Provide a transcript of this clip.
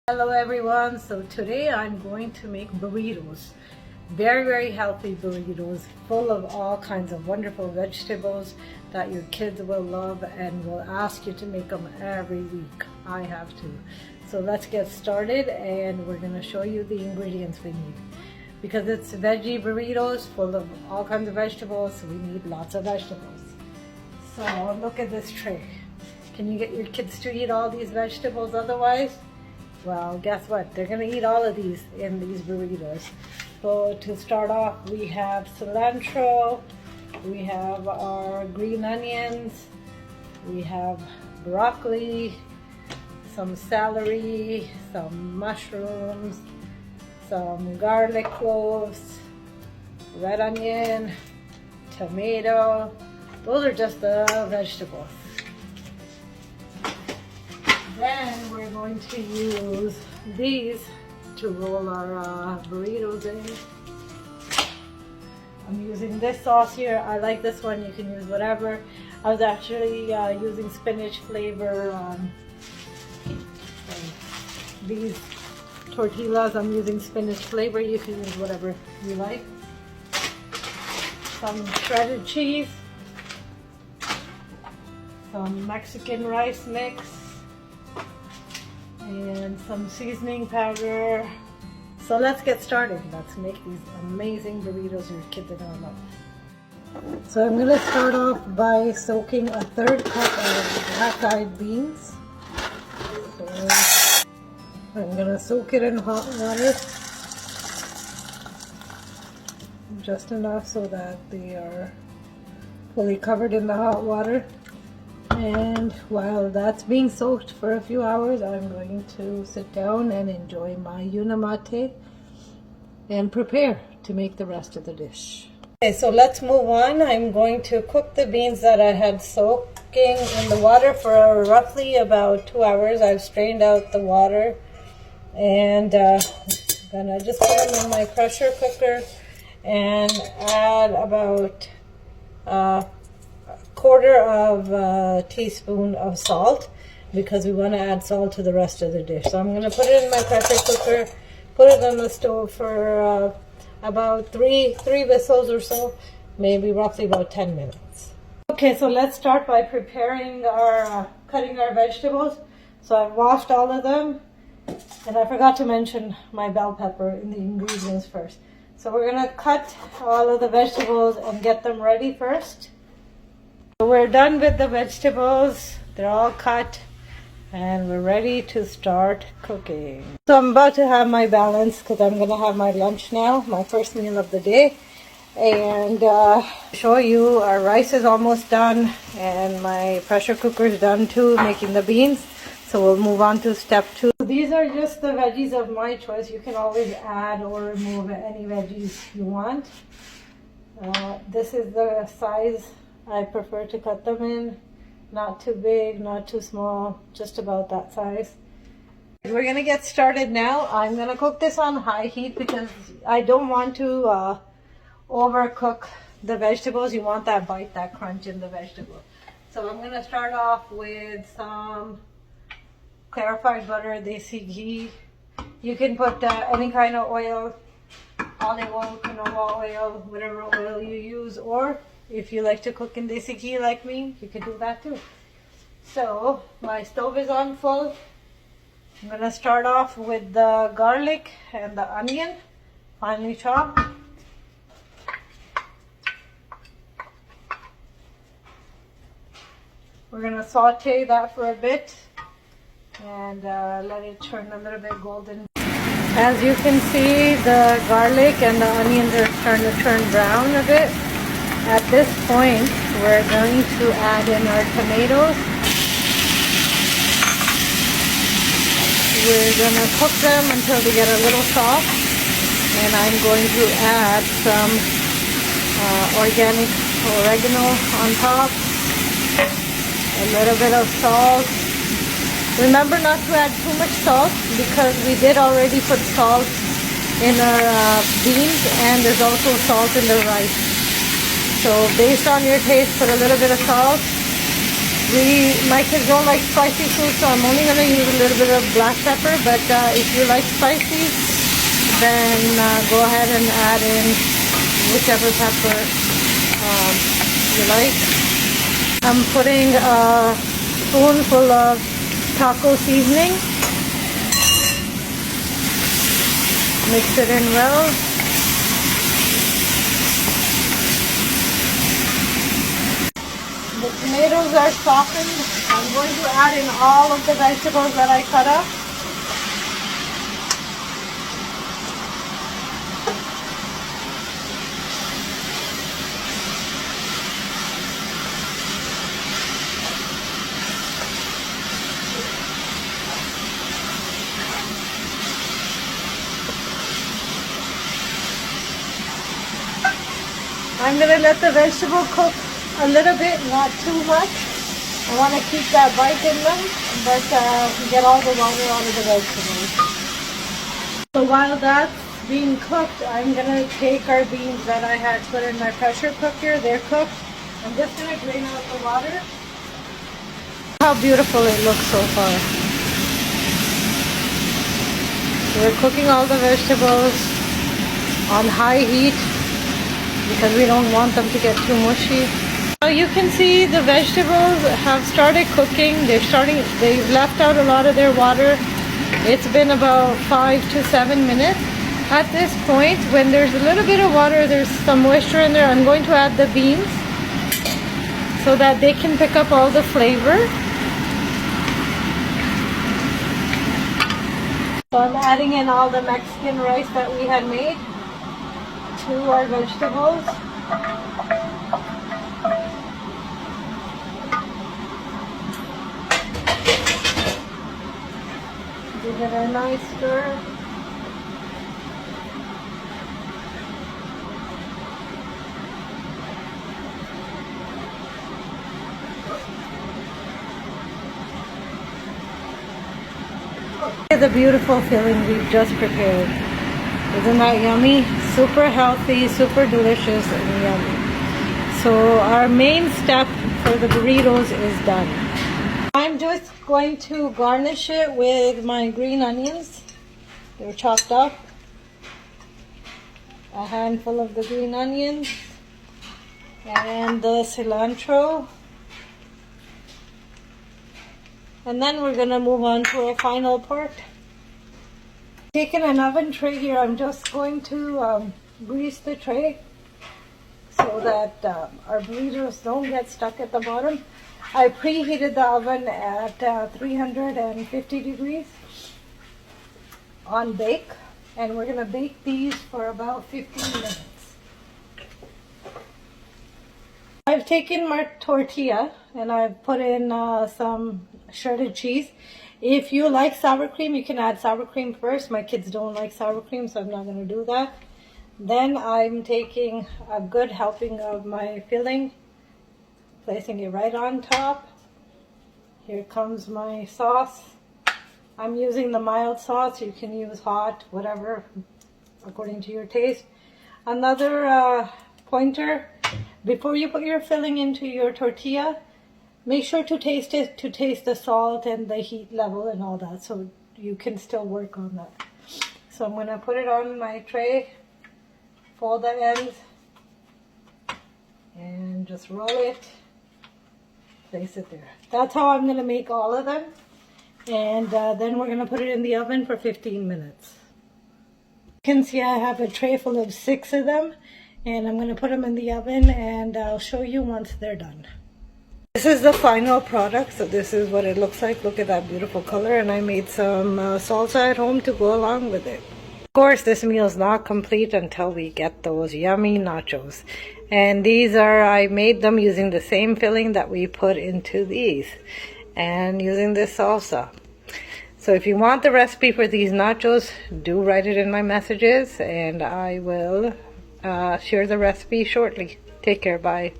Hello everyone, so today I'm going to make burritos. Very healthy burritos full of all kinds of wonderful vegetables that your kids will love and will ask you to make them every week. I have to. So let's get started and we're going to show you the ingredients we need. Because it's veggie burritos full of all kinds of vegetables, so we need lots of vegetables. So look at this tray. Can you get your kids to eat all these vegetables otherwise? Well, guess what? They're going to eat all of these in these burritos. So to start off, we have cilantro, we have our green onions, we have broccoli, some celery, some mushrooms, some garlic cloves, red onion, tomato. Those are just the vegetables. Then we're going to use these to roll our burritos in. I'm using this sauce here. I like this one. You can use whatever. I was actually using spinach flavor. These tortillas, I'm using spinach flavor. You can use whatever you like. Some shredded cheese. Some Mexican rice mix. And some seasoning powder. So let's get started. Let's make these amazing burritos your kids are gonna love. So I'm gonna start off by soaking a 1/3 cup of black-eyed beans. So I'm gonna soak it in hot water, just enough so that they are fully covered in the hot water. And while that's being soaked for a few hours, I'm going to sit down and enjoy my unamate and prepare to make the rest of the dish. Okay, so let's move on. I'm going to cook the beans that I had soaking in the water for roughly about 2 hours. I've strained out the water and gonna just put them in my pressure cooker and add about 1/4 of a teaspoon of salt, because we want to add salt to the rest of the dish. So I'm going to put it in my pressure cooker, put it on the stove for about three whistles or so, maybe roughly about 10 minutes. Okay, so let's start by preparing our cutting our vegetables. So I've washed all of them, and I forgot to mention my bell pepper in the ingredients first. So we're going to cut all of the vegetables and get them ready first. We're done with the vegetables. They're all cut and we're ready to start cooking. So I'm about to have my balance because I'm going to have my lunch now, my first meal of the day. And show you our rice is almost done and my pressure cooker is done too, making the beans. So we'll move on to step 2. These are just the veggies of my choice. You can always add or remove any veggies you want. This is the size I prefer to cut them in. Not too big, not too small, just about that size. We're going to get started now. I'm going to cook this on high heat because I don't want to overcook the vegetables. You want that bite, that crunch in the vegetable. So I'm going to start off with some clarified butter, desi ghee. You can put any kind of oil, olive oil, canola oil, whatever oil you use, or if you like to cook in desi ghee like me, you can do that too. So my stove is on full. I'm going to start off with the garlic and the onion, finely chopped. We're going to saute that for a bit and let it turn a little bit golden. As you can see, the garlic and the onions are starting to turn brown a bit. At this point, we're going to add in our tomatoes. We're going to cook them until they get a little soft. And I'm going to add some organic oregano on top. A little bit of salt. Remember not to add too much salt because we did already put salt in our beans and there's also salt in the rice. So based on your taste, put a little bit of salt. My kids don't like spicy food, so I'm only going to use a little bit of black pepper. But if you like spicy, then go ahead and add in whichever pepper you like. I'm putting a spoonful of taco seasoning. Mix it in well. The tomatoes are softened. I'm going to add in all of the vegetables that I cut up. I'm going to let the vegetable cook a little bit, not too much. I want to keep that bite in them, but get all the water out of the vegetables. So while that's being cooked, I'm going to take our beans that I had put in my pressure cooker. They're cooked. I'm just going to drain out the water. How beautiful it looks so far. We're cooking all the vegetables on high heat, because we don't want them to get too mushy. Now you can see the vegetables have started cooking. They've left out a lot of their water. It's been about 5 to 7 minutes. At this point, when there's a little bit of water, there's some moisture in there, I'm going to add the beans so that they can pick up all the flavor. So I'm adding in all the Mexican rice that we had made to our vegetables. Give it a nice stir. Look at the beautiful filling we've just prepared. Isn't that yummy? Super healthy, super delicious, and yummy. So our main step for the burritos is done. I'm just going to garnish it with my green onions. They're chopped up. A handful of the green onions. And the cilantro. And then we're going to move on to our final part. Taking an oven tray here, I'm just going to grease the tray so that our burritos don't get stuck at the bottom. I preheated the oven at 350 degrees on bake, and we're going to bake these for about 15 minutes. I've taken my tortilla and I've put in some shredded cheese. If you like sour cream, you can add sour cream first. My kids don't like sour cream, so I'm not going to do that. Then I'm taking a good helping of my filling, placing it right on top. Here comes my sauce. I'm using the mild sauce. You can use hot, whatever, according to your taste. Another pointer, before you put your filling into your tortilla, make sure to taste it, to taste the salt and the heat level and all that, so you can still work on that. So I'm going to put it on my tray, fold the ends, and just roll it, place it there. That's how I'm going to make all of them. And then we're going to put it in the oven for 15 minutes. You can see I have a tray full of 6 of them, and I'm going to put them in the oven, and I'll show you once they're done. This is the final product, so this is what it looks like. Look at that beautiful color, and I made some salsa at home to go along with it. Of course, this meal is not complete until we get those yummy nachos. And these are, I made them using the same filling that we put into these, and using this salsa. So if you want the recipe for these nachos, do write it in my messages, and I will share the recipe shortly. Take care, bye.